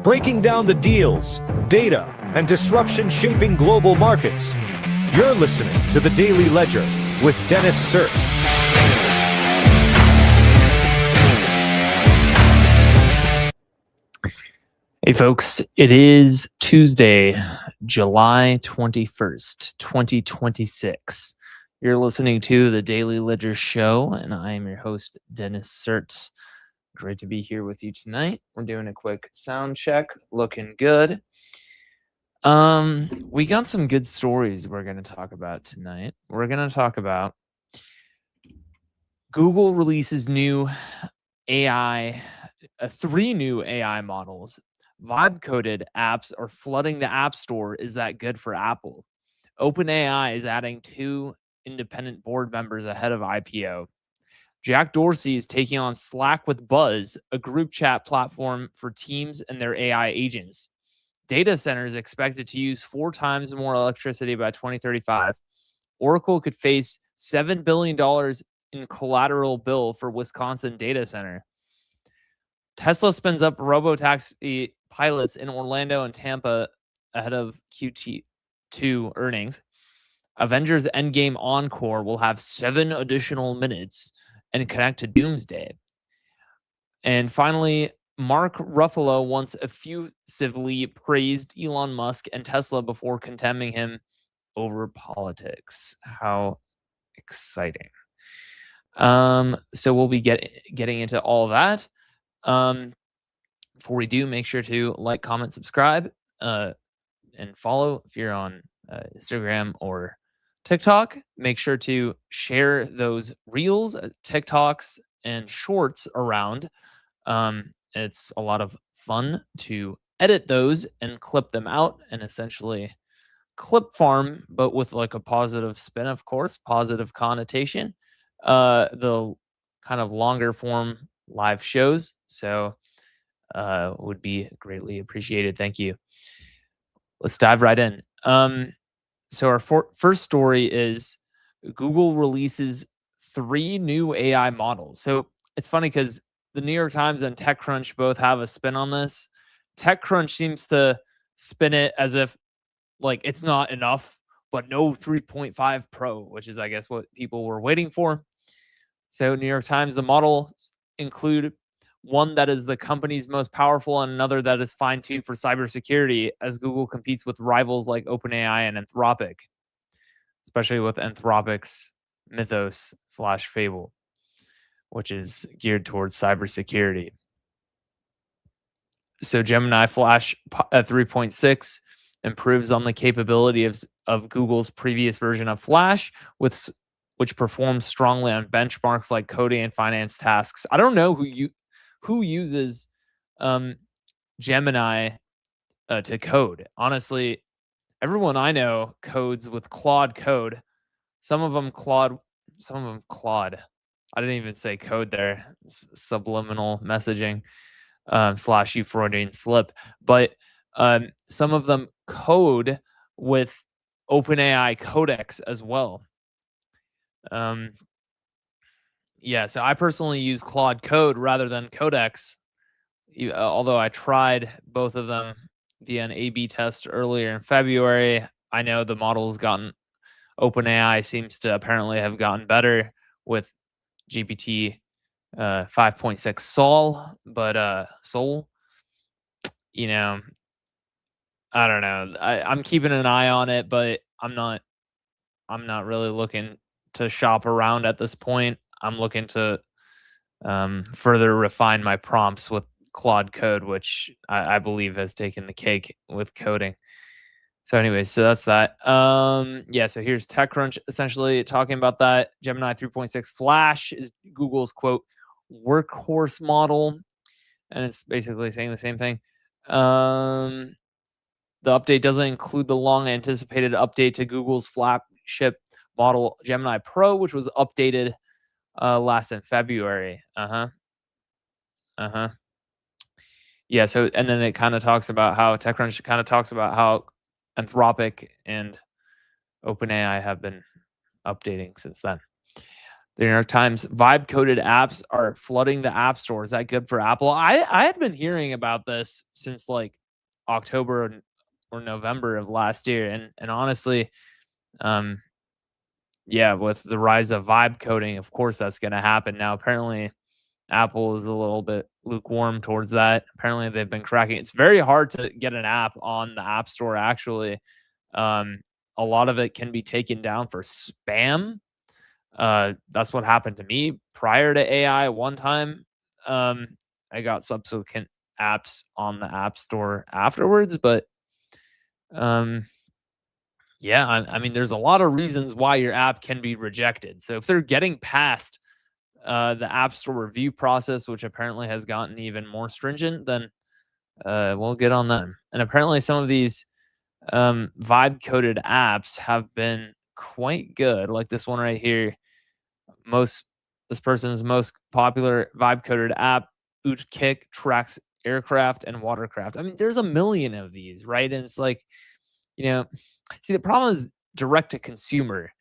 breaking down the deals, data, and disruption shaping global markets. You're listening to The Daily Ledger with Dennis Sert. Hey folks, it is Tuesday, July 21st, 2026. You're listening to The Daily Ledger Show, and I am your host, Dennis Sert. Great to be here with you tonight. We're doing a quick sound check, looking good. We got some good stories we're going to talk about tonight. We're going to talk about Google releases new AI, 3 new AI models. Vibe-coded apps are flooding the App Store. Is that good for Apple? OpenAI is adding 2 independent board members ahead of IPO. Jack Dorsey is taking on Slack with Buzz, a group chat platform for teams and their AI agents. Data centers expected to use 4 times more electricity by 2035. Oracle could face $7 billion in collateral bill for Wisconsin data center. Tesla spins up robotaxi pilots in Orlando and Tampa ahead of Q2 earnings. Avengers Endgame Encore will have 7 additional minutes and connect to Doomsday. And finally, Mark Ruffalo once effusively praised Elon Musk and Tesla before condemning him over politics. How exciting. So we'll be getting into all that. Before we do, make sure to like, comment, subscribe, and follow if you're on Instagram or TikTok. Make sure to share those reels, TikToks, and shorts around. It's a lot of fun to edit those and clip them out and essentially clip farm, but with like a positive spin, of course, positive connotation. The kind of longer form live shows. So would be greatly appreciated. Thank you. Let's dive right in. So our first story is Google releases 3 new AI models. So it's funny because the New York Times and TechCrunch both have a spin on this. TechCrunch seems to spin it as if like it's not enough, but no 3.5 Pro, which is, I guess, what people were waiting for. So New York Times, the models include one that is the company's most powerful and another that is fine-tuned for cybersecurity as Google competes with rivals like OpenAI and Anthropic, especially with Anthropic's Mythos/Fable, which is geared towards cybersecurity. So Gemini Flash 3.6 improves on the capability of Google's previous version of Flash, which performs strongly on benchmarks like coding and finance tasks. I don't know who uses Gemini to code. Honestly, everyone I know codes with Claude Code. Some of them Claude. I didn't even say code there. It's subliminal messaging / Freudian slip. But some of them code with OpenAI Codex as well. Yeah, so I personally use Claude Code rather than Codex, although I tried both of them via an A/B test earlier in February. I know the model's OpenAI seems to apparently have gotten better with GPT 5.6 Sol, but Sol, I don't know. I'm keeping an eye on it, but I'm not really looking to shop around at this point. I'm looking to further refine my prompts with Claude Code, which I believe has taken the cake with coding. So anyways, so that's that. Yeah, so here's TechCrunch essentially talking about that. Gemini 3.6 Flash is Google's, quote, workhorse model. And it's basically saying the same thing. The update doesn't include the long-anticipated update to Google's flagship model Gemini Pro, which was updated last in February. Yeah, so and then it kind of talks about how TechCrunch kind of talks about how Anthropic and OpenAI have been updating since then. The New York Times, vibe coded apps are flooding the app store. Is that good for Apple? I had been hearing about this since like October or November of last year. And honestly, um, yeah, with the rise of vibe coding, of course that's going to happen. Now, apparently, Apple is a little bit lukewarm towards that. Apparently, they've been cracking. It's very hard to get an app on the App Store, actually. Um, a lot of it can be taken down for spam. That's what happened to me prior to AI one time. Um, I got subsequent apps on the App Store afterwards, but um, yeah, I mean, there's a lot of reasons why your app can be rejected. So if they're getting past the App Store review process, which apparently has gotten even more stringent, then we'll get on them. And apparently, some of these vibe coded apps have been quite good, like this one right here. This person's most popular vibe coded app, Ootkik, tracks aircraft and watercraft. I mean, there's a million of these, right? And it's like, you know, see, the problem is direct to consumer.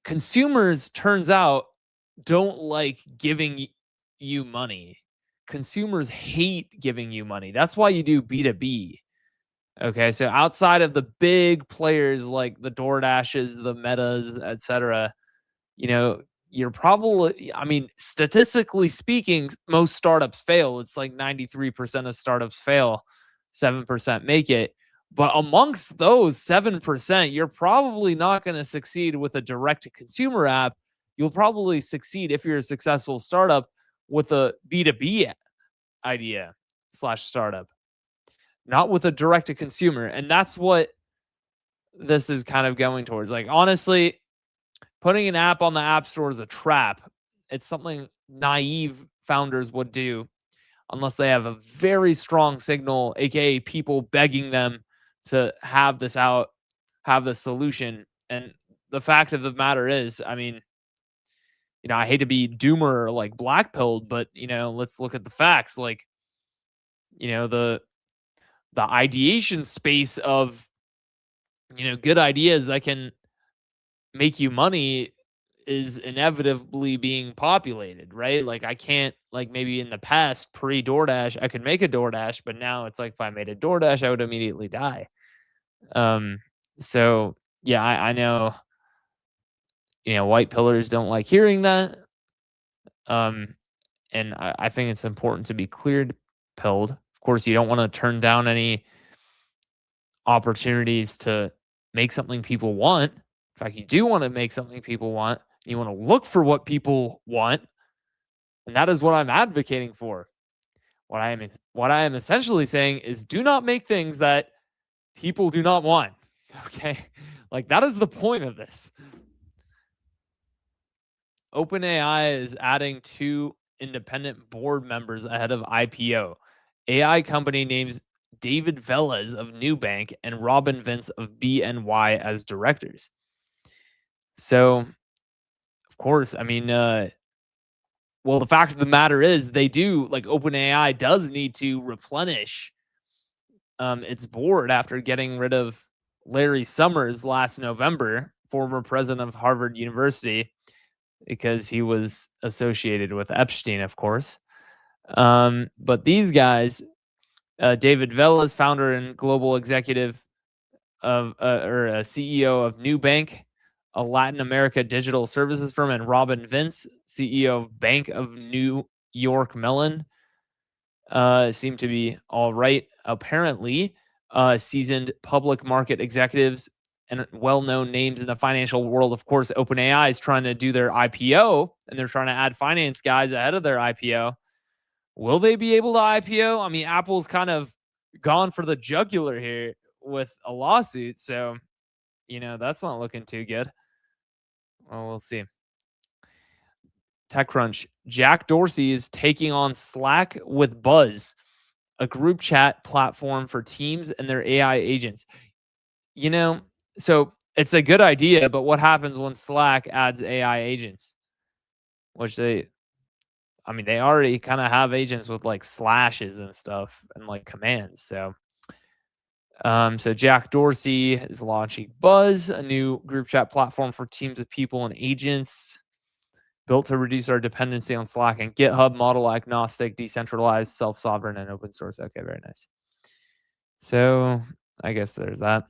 Consumers, turns out, don't like giving you money. Consumers hate giving you money. That's why you do B2B. Okay, so outside of the big players like the DoorDashes, the Metas, etc., you're probably, I mean, statistically speaking, most startups fail. It's like 93% of startups fail, 7% make it. But amongst those 7%, you're probably not going to succeed with a direct to consumer app. You'll probably succeed if you're a successful startup with a B2B idea slash startup, not with a direct to consumer. And that's what this is kind of going towards. Like, honestly, putting an app on the App Store is a trap. It's something naive founders would do unless they have a very strong signal, aka people begging them to have this out, have the solution. And the fact of the matter is, I mean, I hate to be doomer or like black pilled, but let's look at the facts. Like, the ideation space of good ideas that can make you money is inevitably being populated, right? Like, I can't, like, maybe in the past pre DoorDash, I could make a DoorDash, but now it's like if I made a DoorDash, I would immediately die. Um, so yeah, I know, white pillars don't like hearing that. Um, and I think it's important to be cleared pilled. Of course, you don't want to turn down any opportunities to make something people want. In fact, you do want to make something people want. You want to look for what people want, and that is what I'm advocating for. What I am essentially saying is, do not make things that people do not want. Okay, like, that is the point of this. OpenAI is adding 2 independent board members ahead of IPO. AI company names David Velez of Nubank and Robin Vince of BNY as directors. So, of course, I mean, well, the fact of the matter is, they do, like, OpenAI does need to replenish its board after getting rid of Larry Summers last November, former president of Harvard University, because he was associated with Epstein, of course. But these guys, David Velez, founder and global executive of, or a CEO of Nubank, a Latin America digital services firm, and Robin Vince, CEO of Bank of New York Mellon, seem to be all right. Apparently, seasoned public market executives and well-known names in the financial world. Of course, OpenAI is trying to do their IPO, and they're trying to add finance guys ahead of their IPO. Will they be able to IPO? I mean, Apple's kind of gone for the jugular here with a lawsuit, so that's not looking too good. Well, we'll see. TechCrunch: Jack Dorsey is taking on Slack with Buzz, a group chat platform for teams and their AI agents. So it's a good idea, but what happens when Slack adds AI agents? Which they already kind of have agents with like slashes and stuff and like commands. So Jack Dorsey is launching Buzz, a new group chat platform for teams of people and agents. built to reduce our dependency on Slack and GitHub, model agnostic, decentralized, self-sovereign, and open source. Okay, very nice. So I guess there's that.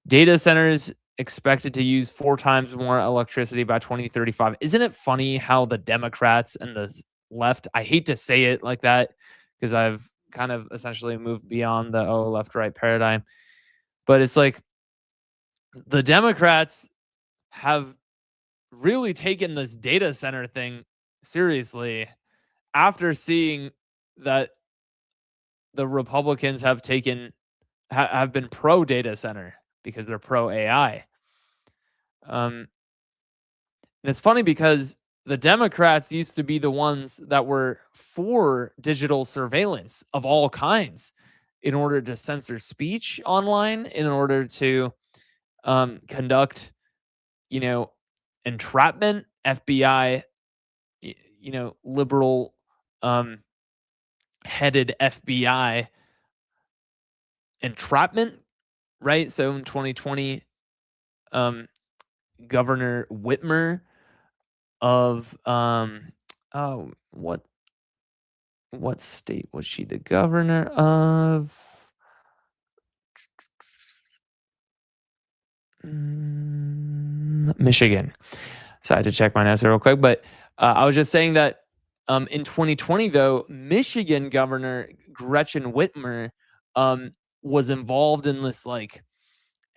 Data centers expected to use 4 times more electricity by 2035. Isn't it funny how the Democrats and the left, I hate to say it like that because I've kind of essentially moved beyond the left right paradigm, but it's like the Democrats have really taken this data center thing seriously after seeing that the Republicans have been pro data center because they're pro AI. And it's funny because the Democrats used to be the ones that were for digital surveillance of all kinds in order to censor speech online, in order to conduct, entrapment, FBI, liberal headed FBI entrapment, right? So in 2020, Governor Whitmer of what state was she the governor of? Michigan. So I had to check my notes real quick, but I was just saying that in 2020, though, Michigan Governor Gretchen Whitmer was involved in this like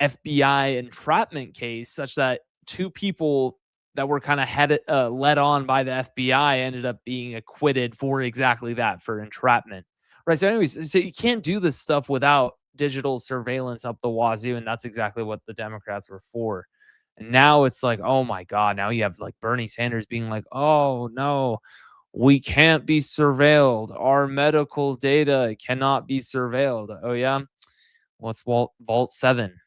FBI entrapment case, such that 2 people that were kind of led on by the FBI ended up being acquitted for exactly that, for entrapment. Right. So, anyways, so you can't do this stuff without digital surveillance up the wazoo, and that's exactly what the Democrats were for. And now it's like, oh my God, now you have like Bernie Sanders being like, oh no, we can't be surveilled. Our medical data cannot be surveilled. Oh yeah. What's Vault 7?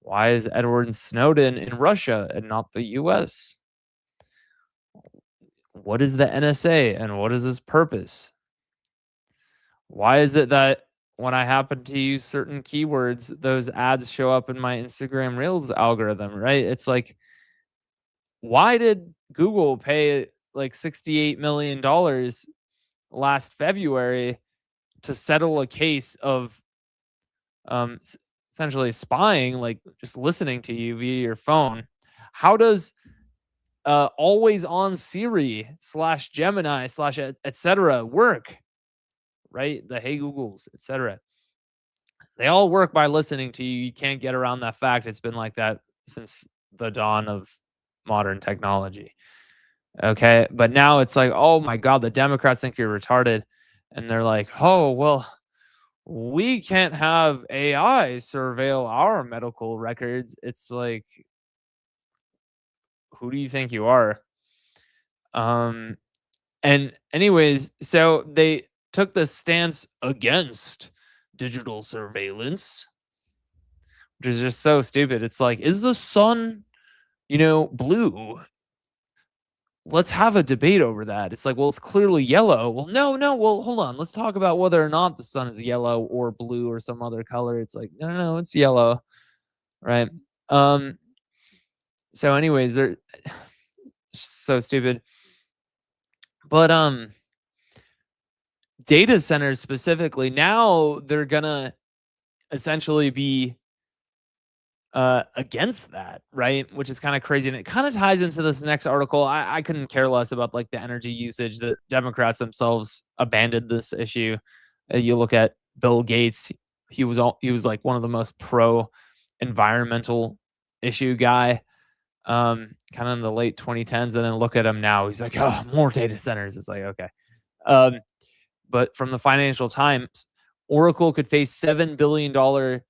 Why is Edward Snowden in Russia and not the US? What is the NSA and what is its purpose? Why is it that when I happen to use certain keywords, those ads show up in my Instagram Reels algorithm, right? It's like, why did Google pay like $68 million last February to settle a case of essentially spying, like just listening to you via your phone? How does always on Siri / Gemini / etc. work? Right? The Hey Googles, etc. They all work by listening to you. You can't get around that fact. It's been like that since the dawn of modern technology. Okay. But now it's like, oh my God, the Democrats think you're retarded. And they're like, oh, well, we can't have AI surveil our medical records. It's like, who do you think you are? And anyways, so they took the stance against digital surveillance, which is just so stupid. It's like, is the sun, blue? Let's have a debate over that. It's like, well, it's clearly yellow. Well, no. Well, hold on. Let's talk about whether or not the sun is yellow or blue or some other color. It's like, no, it's yellow. Right. So anyways, they're so stupid. But data centers specifically, now they're gonna essentially be against that, right? Which is kind of crazy, and it kind of ties into this next article. I couldn't care less about like the energy usage. The Democrats themselves abandoned this issue. You look at Bill Gates; he was like one of the most pro environmental issue guy, kind of in the late 2010s, and then look at him now. He's like, oh, more data centers. It's like, okay. But from the Financial Times, Oracle could face $7 billion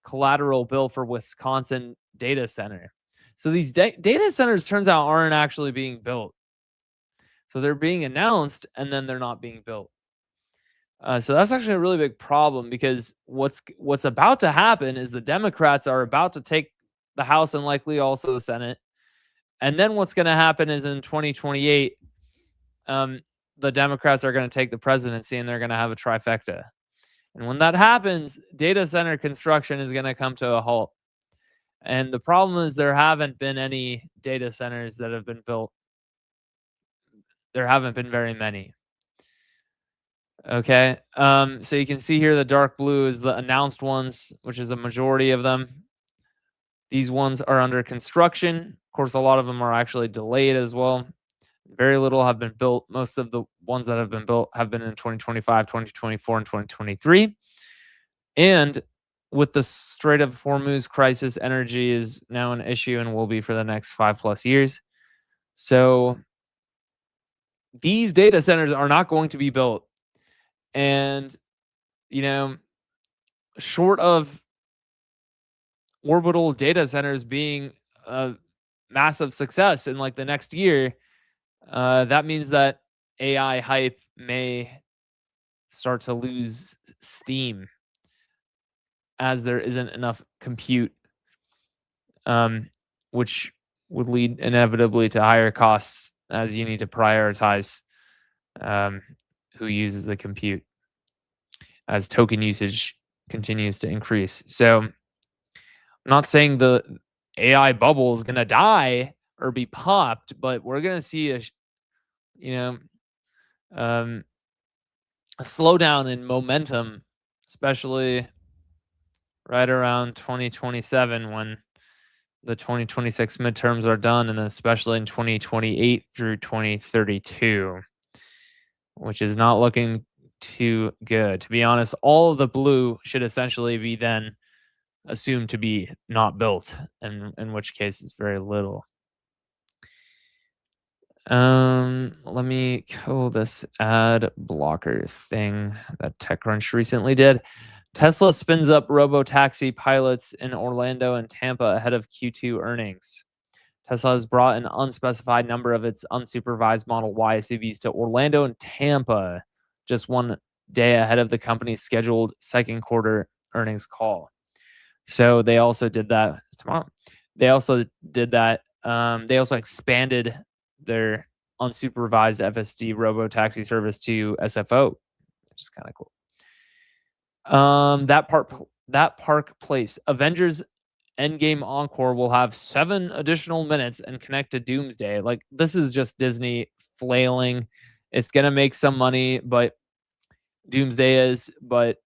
collateral bill for Wisconsin data center. So these data centers, turns out, aren't actually being built. So they're being announced and then they're not being built. So that's actually a really big problem, because what's about to happen is the Democrats are about to take the House and likely also the Senate. And then what's going to happen is in 2028, the Democrats are going to take the presidency and they're going to have a trifecta. And when that happens, data center construction is going to come to a halt. And the problem is there haven't been any data centers that have been built there haven't been very many. Okay. So you can see here the dark blue is the announced ones, which is a majority of them. These ones are under construction. Of course, a lot of them are actually delayed as well. Very little have been built. Most of the ones that have been built have been in 2025, 2024, and 2023. And with the Strait of Hormuz crisis, energy is now an issue and will be for the next 5+ years. So these data centers are not going to be built. And, you know, short of orbital data centers being a massive success in like the next year, that means that AI hype may start to lose steam as there isn't enough compute, which would lead inevitably to higher costs as you need to prioritize who uses the compute as token usage continues to increase. So I'm not saying the AI bubble is going to die or be popped, but we're going to see you know, um, a slowdown in momentum, especially right around 2027 when the 2026 midterms are done, and especially in 2028 through 2032, which is not looking too good. To be honest, all of the blue should essentially be then assumed to be not built, and in which case it's very little. Let me kill this ad blocker thing that TechCrunch recently did. Tesla spins up robo-taxi pilots in Orlando and Tampa ahead of Q2 earnings. Tesla has brought an unspecified number of its unsupervised Model Y SUVs to Orlando and Tampa just one day ahead of the company's scheduled second quarter earnings call. So they also did that tomorrow. They also did that. They also expanded their unsupervised FSD robo-taxi service to SFO, which is kind of cool. That park place, Avengers Endgame Encore, will have 7 additional minutes and connect to Doomsday. Like, this is just Disney flailing. It's gonna make some money, but Doomsday is but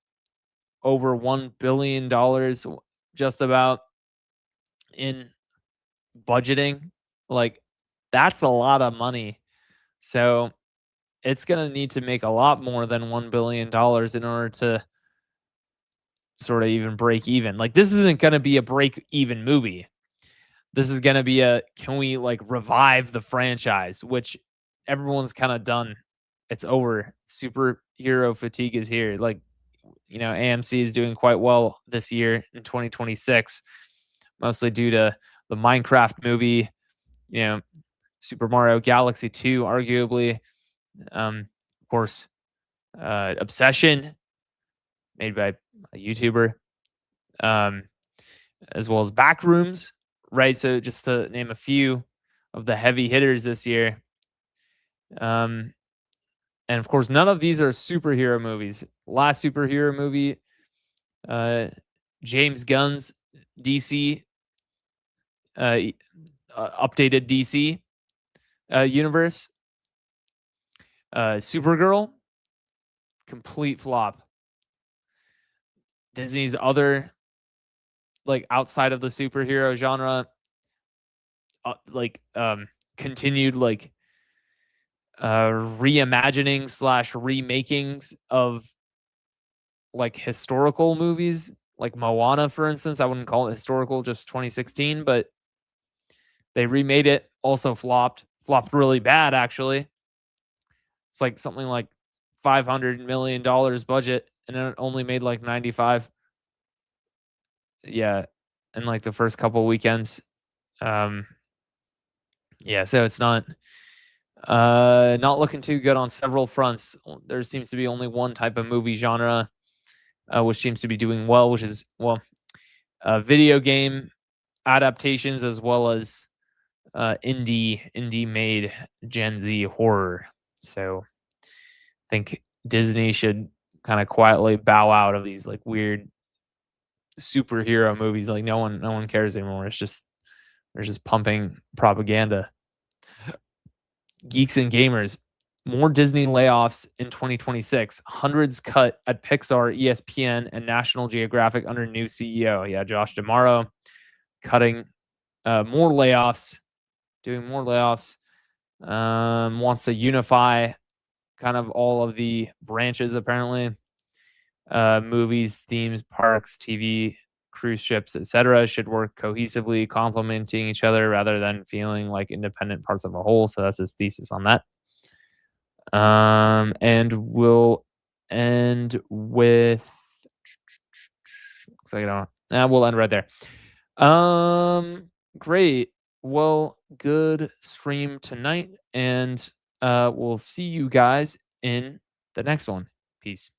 over $1 billion just about in budgeting. Like, that's a lot of money. So it's gonna need to make a lot more than $1 billion in order to sort of even break even. Like, this isn't going to be a break even movie. This is going to be a, can we like revive the franchise, which everyone's kind of done. It's over. Superhero fatigue is here. Like, AMC is doing quite well this year in 2026, mostly due to the Minecraft movie, Super Mario Galaxy 2, arguably. Of course, Obsession, made by a YouTuber, as well as Backrooms, right? So just to name a few of the heavy hitters this year. And of course, none of these are superhero movies. Last superhero movie, James Gunn's DC, updated DC universe. Supergirl, complete flop. Disney's other, like, outside of the superhero genre, continued like reimagining / remakings of like historical movies, like Moana, for instance. I wouldn't call it historical, just 2016, but they remade it, also flopped really bad, actually. It's like something like $500 million budget, and it only made like 95. Yeah, in like the first couple weekends. Yeah, so it's not looking too good on several fronts. There seems to be only one type of movie genre which seems to be doing well, which is, video game adaptations, as well as indie made Gen Z horror. So I think Disney should kind of quietly bow out of these like weird superhero movies. Like, no one cares anymore. They're just pumping propaganda. Geeks and gamers, More Disney layoffs in 2026. Hundreds cut at Pixar, ESPN, and National Geographic under new CEO. Yeah, Josh D'Amaro cutting more layoffs, doing more layoffs. Wants to unify kind of all of the branches, apparently. Movies, themes, parks, TV, cruise ships, etc. should work cohesively, complementing each other rather than feeling like independent parts of a whole. So that's his thesis on that. And we'll end with looks like I don't. We'll end right there. Great. Well, good stream tonight, and we'll see you guys in the next one. Peace.